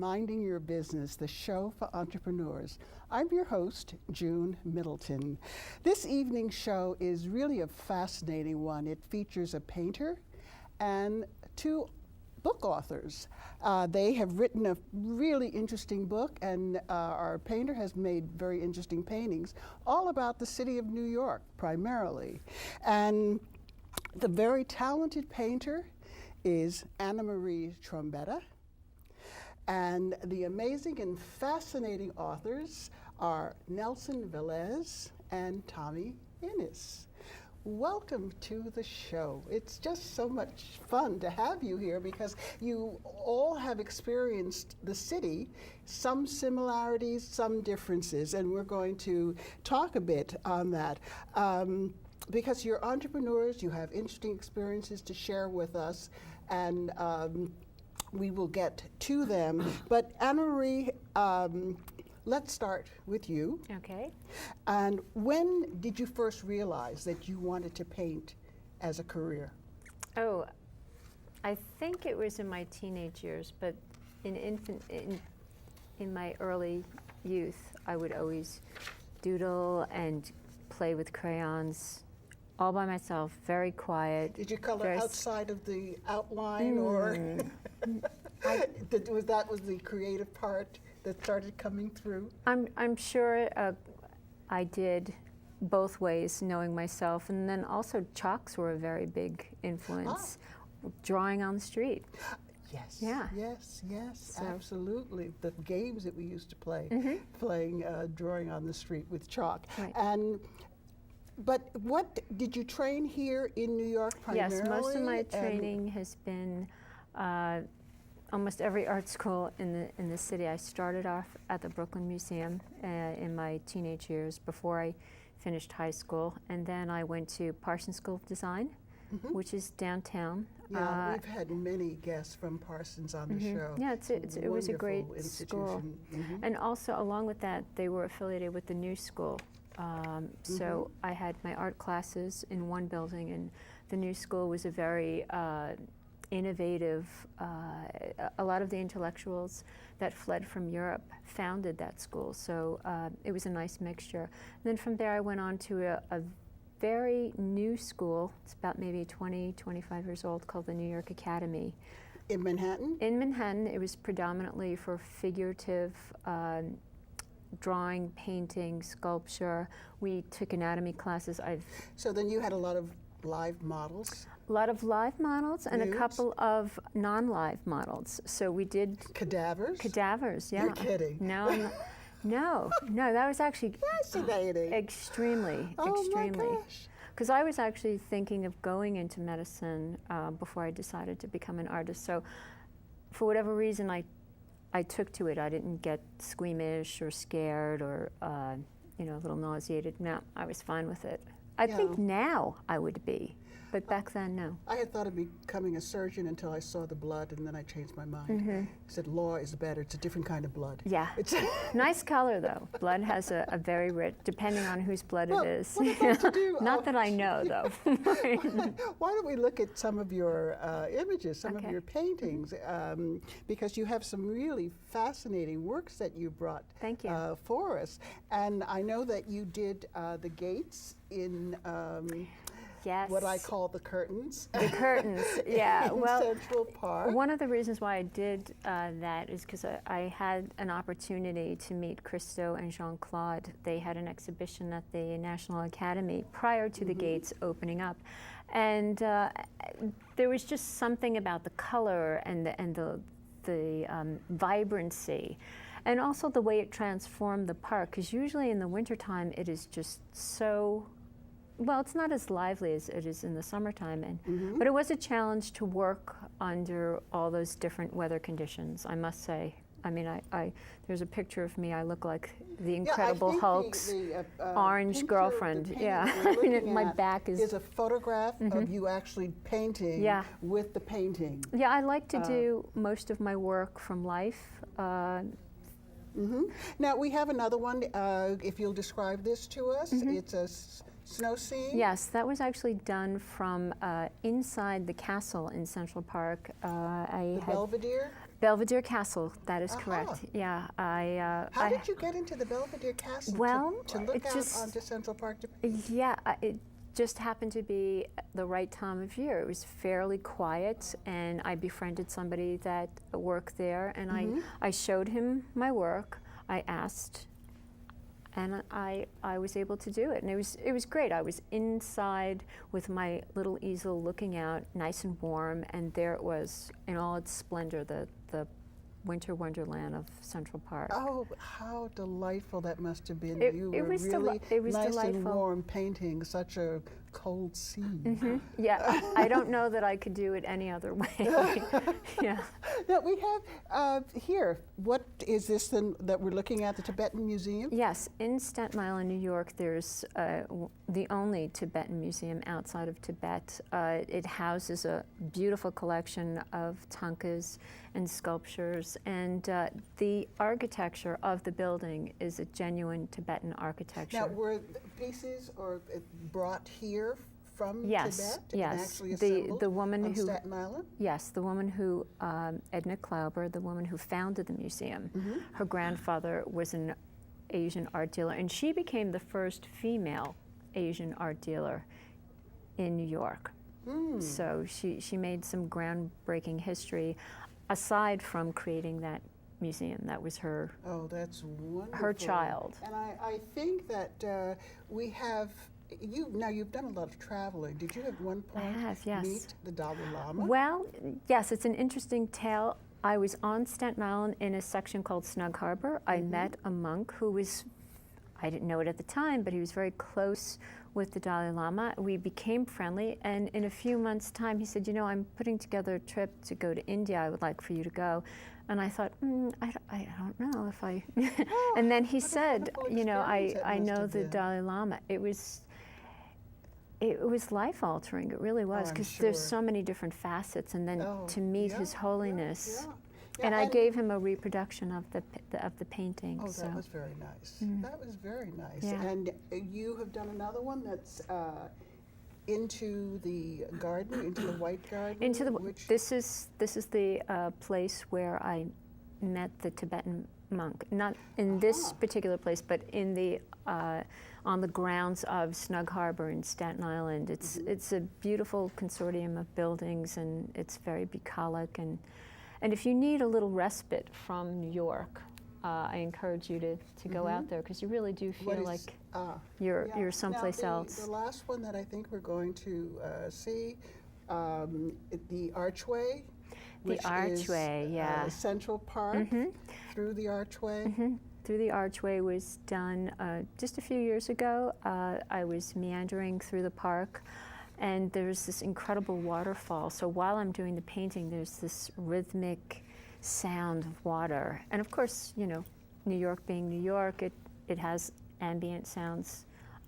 Minding Your Business, the show for entrepreneurs. I'm your host, June Middleton. This evening's show is really a fascinating one. It features a painter and two book authors. They have written a really interesting book, and our painter has made very interesting paintings, all about the city of New York, primarily. And the very talented painter is Annamarie Trombetta. And the amazing and fascinating authors are Nelson Velez and Inness. Welcome to the show. It's just so much fun to have you here because you all have experienced the city, some similarities, some differences, and we're going to talk a bit on that. Because you're entrepreneurs, you have interesting experiences to share with us, and we will get to them. But Annamarie, let's start with you. Okay. And when did you first realize that you wanted to paint as a career? Oh, I think it was in my teenage years, but in my early youth, I would always doodle and play with crayons all by myself, very quiet. Did you color outside of the outline, or was the creative part that started coming through? I'm sure I did both ways, knowing myself, and then also chalks were a very big influence. Drawing on the street. Yes. Yeah. Yes. So. Absolutely. The games that we used to play, playing drawing on the street with chalk. Right. But what did you train here in New York primarily? Yes, most of my training has been almost every art school in the city. I started off at the Brooklyn Museum in my teenage years before I finished high school, and then I went to Parsons School of Design, which is downtown. Yeah, we've had many guests from Parsons on the show. Yeah, it was a great school. And also, along with that, they were affiliated with the New School. So I had my art classes in one building, and the New School was a very innovative, a lot of the intellectuals that fled from Europe founded that school, so it was a nice mixture. And then from there I went on to a very new school, it's about maybe 20, 25 years old, called the New York Academy. In Manhattan? In Manhattan. It was predominantly for figurative drawing, painting, sculpture. We took anatomy classes. So then you had a lot of live models? A lot of live models and a couple of non-live models. So we did cadavers? Cadavers, yeah. You're kidding. No, that was actually fascinating. Extremely. My gosh. Because I was actually thinking of going into medicine before I decided to become an artist. So for whatever reason, I took to it. I didn't get squeamish or scared or a little nauseated. No, I was fine with it. I think now I would be, but back then, no. I had thought of becoming a surgeon until I saw the blood, and then I changed my mind. I said, law is better. It's a different kind of blood. Yeah. Nice color, though. Blood has a very rich, depending on whose blood it is. What about to do? Not that I know, though. Why don't we look at some of your images, some of your paintings, because you have some really fascinating works that you brought for us. And I know that you did the gates in what I call the curtains. The curtains, yeah. in Central Park. One of the reasons why I did that is because I had an opportunity to meet Christo and Jean-Claude. They had an exhibition at the National Academy prior to the gates opening up. And there was just something about the color and the vibrancy. And also the way it transformed the park, because usually in the wintertime it is just so, well, it's not as lively as it is in the summertime, but it was a challenge to work under all those different weather conditions, I must say. I mean, there's a picture of me, I look like the Incredible Hulk's orange girlfriend. I mean, my back is a photograph of you actually painting with the painting. Yeah, I like to do most of my work from life. Now, we have another one, if you'll describe this to us. It's a snow scene? Yes, that was actually done from inside the castle in Central Park. The Belvedere? Belvedere Castle, that is Uh-huh. correct. Yeah, How did you get into the Belvedere Castle Well, to look it out just- onto Central Park? it just happened to be the right time of year. It was fairly quiet, and I befriended somebody that worked there, and I showed him my work. I asked, and I was able to do it, and it was great. I was inside with my little easel looking out, nice and warm, and there it was in all its splendor, the winter wonderland of Central Park. Oh, how delightful that must have been. It- You it were was really it was nice and delightful. warm painting such a cold scene. Yeah, I don't know that I could do it any other way. Yeah. Now we have here, what is this then that we're looking at, the Tibetan Museum? Yes, in Staten Island, New York, there's the only Tibetan museum outside of Tibet. It houses a beautiful collection of tankas and sculptures, and the architecture of the building is a genuine Tibetan architecture. Now, were the pieces brought here from Yes, Tibet yes. and actually assembled The woman on who Staten Island? Yes, the woman who, Edna Klauber, the woman who founded the museum, her grandfather was an Asian art dealer, and she became the first female Asian art dealer in New York. So she made some groundbreaking history, aside from creating that museum. That was her. Oh, that's wonderful. Her child. And I think that we have, you've done a lot of traveling. Did you at one point have, yes. meet the Dalai Lama? Well, yes, it's an interesting tale. I was on Staten Island in a section called Snug Harbor. I met a monk who was, I didn't know it at the time, but he was very close with the Dalai Lama. We became friendly, and in a few months' time, he said, I'm putting together a trip to go to India. I would like for you to go. And I thought, I don't know if I... And then he said, I know the Dalai Lama. It was life-altering. It really was, because there's so many different facets. And then to meet His Holiness... And I gave him a reproduction of the painting. Oh, so. that was very nice. That was very nice. Yeah. And you have done another one that's into the garden, into the White Garden. This is the place where I met the Tibetan monk. Not in this particular place, but in the on the grounds of Snug Harbor in Staten Island. It's a beautiful consortium of buildings, and it's very bucolic. And if you need a little respite from New York, I encourage you to go out there, because you really do feel like you're someplace else. The last one that I think we're going to see, the Archway. The Archway, is, Central Park, through the Archway. Through the Archway was done just a few years ago. I was meandering through the park, and there's this incredible waterfall. So while I'm doing the painting, there's this rhythmic sound of water. And of course, New York being New York, it has ambient sounds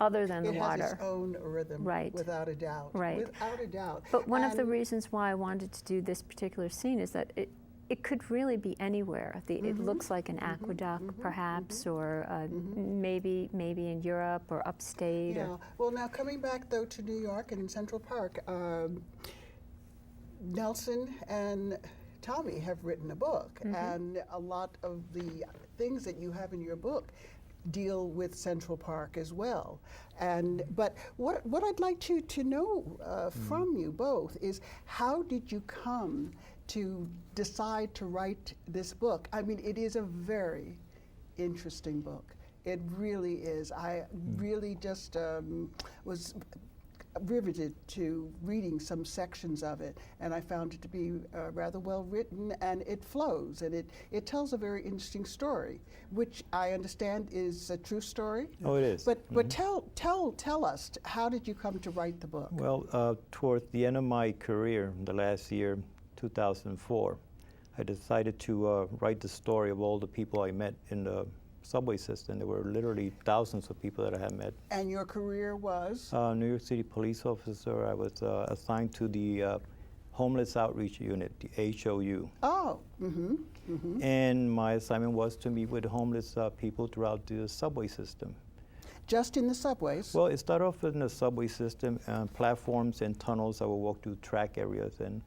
other than the water. It has its own rhythm, right. Without a doubt. Right. Without a doubt. But one of the reasons why I wanted to do this particular scene is that it could really be anywhere. It looks like an aqueduct, perhaps, or maybe in Europe or upstate. Yeah. Well, now coming back though to New York and Central Park, Nelson and Tommy have written a book, and a lot of the things that you have in your book deal with Central Park as well. But what I'd like to know from you both is, how did you come to decide to write this book? I mean, it is a very interesting book. It really is. I really just was riveted to reading some sections of it, and I found it to be rather well written, and it flows, and it tells a very interesting story, which I understand is a true story. Oh, it is. But tell us, how did you come to write the book? Well, toward the end of my career, the last year, 2004, I decided to write the story of all the people I met in the subway system. There were literally thousands of people that I had met. And your career was? New York City police officer. I was assigned to the Homeless Outreach Unit, the HOU. Oh, And my assignment was to meet with homeless people throughout the subway system. Just in the subways? Well, it started off in the subway system, platforms and tunnels. I would walk through track areas, and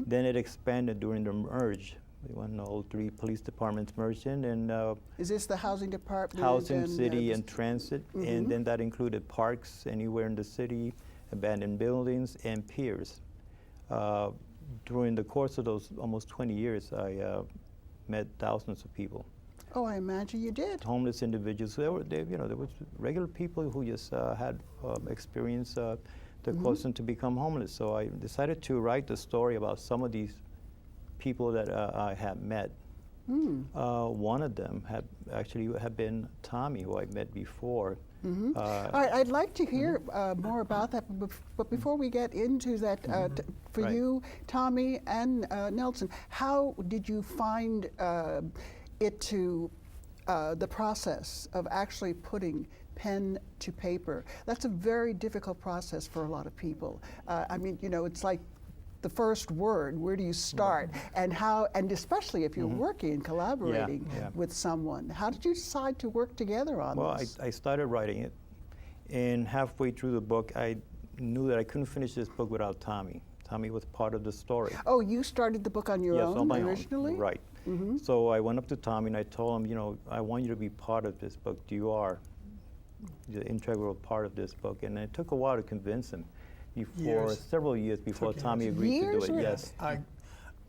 then it expanded during the merge when all 3 police departments merged in, and Is this the housing department? housing, and, city, and transit, and then that included parks anywhere in the city, abandoned buildings, and piers. During the course of those almost 20 years, I met thousands of people. Oh, I imagine you did. Homeless individuals. There was regular people who just had experience that caused them to become homeless. So I decided to write the story about some of these people that I had met. One of them had been Tommy, who I met before. All right, I'd like to hear more about that, but before we get into that, for you, Tommy and Nelson, how did you find it to the process of actually putting pen to paper? That's a very difficult process for a lot of people. I mean, it's like the first word, where do you start? And how, and especially if you're working and collaborating with someone, how did you decide to work together on this? Well, I started writing it, and halfway through the book, I knew that I couldn't finish this book without Tommy. Tommy was part of the story. Oh, you started the book on your own on my originally? own. Right. So I went up to Tommy and I told him, I want you to be part of this book. You are the integral part of this book. And it took a while to convince him. Several years before Tommy agreed to do it. Yes.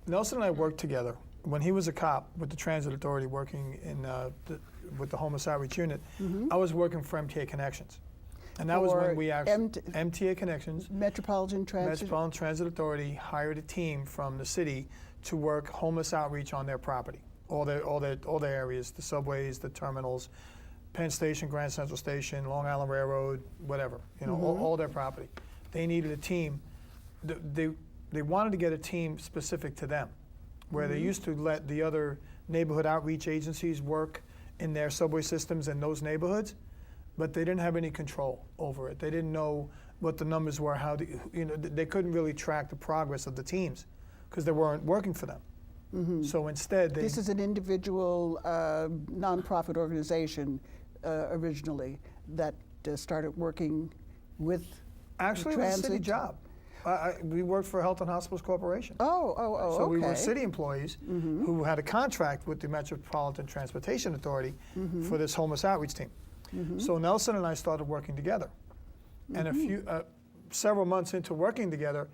Nelson and I worked together. When he was a cop with the Transit Authority working with the Homeless Outreach Unit, I was working for MTA Connections. And that was when we actually, MTA Connections, Metropolitan Transit Authority hired a team from the city to work homeless outreach on their property, all their areas, the subways, the terminals, Penn Station, Grand Central Station, Long Island Railroad, whatever, all their property. They needed a team. They wanted to get a team specific to them, where they used to let the other neighborhood outreach agencies work in their subway systems in those neighborhoods, but they didn't have any control over it. They didn't know what the numbers were, they couldn't really track the progress of the teams because they weren't working for them. So instead, this is an individual nonprofit organization originally that started working with actually it was a city job. We worked for Health and Hospitals Corporation. So we were city employees who had a contract with the Metropolitan Transportation Authority for this homeless outreach team. So Nelson and I started working together. And several months into working together,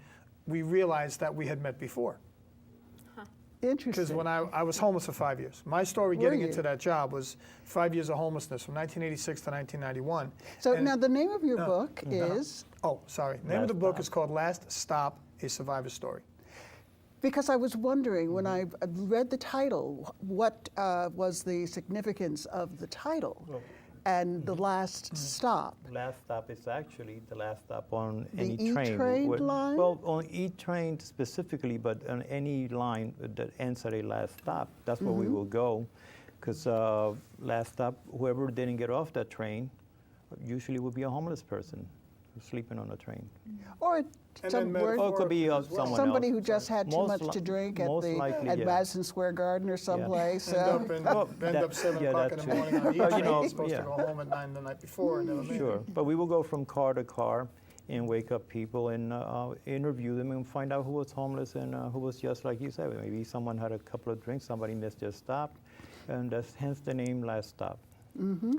we realized that we had met before. Interesting. Because when I was homeless for 5 years. My story getting into that job was 5 years of homelessness from 1986 to 1991. So now the name of your book is? Oh, sorry. The name of the book is called Last Stop, A Survivor's Story. Because I was wondering when I read the title, what was the significance of the title? And the last stop. Last stop is actually the last stop on any the train. E-train line? Well, on E-train specifically, but on any line that ends at a last stop, that's where we will go. Because last stop, whoever didn't get off that train usually would be a homeless person who's sleeping on a train. Or it could be somebody who just had too much to drink at Madison Square Garden or someplace. End up 7 o'clock in the morning on the E-train. Supposed to go home at 9 the night before. And never made it. But we will go from car to car and wake up people and interview them and find out who was homeless and who was just like you said. Maybe someone had a couple of drinks, somebody missed their stop, and that's hence the name Last Stop. And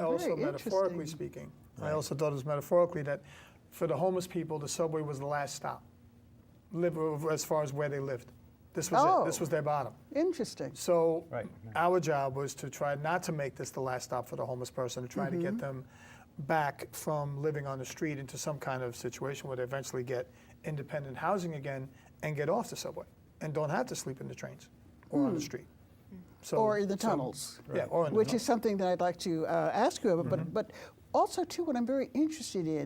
also metaphorically speaking, I also thought it was metaphorically that for the homeless people, the subway was the last stop, as far as where they lived. This was it. This was their bottom. Interesting. So our job was to try not to make this the last stop for the homeless person, to try to get them back from living on the street into some kind of situation where they eventually get independent housing again and get off the subway and don't have to sleep in the trains or on the street. So, or in the tunnels. Yeah, or in the which is something that I'd like to ask you about. But also, too, what I'm very interested in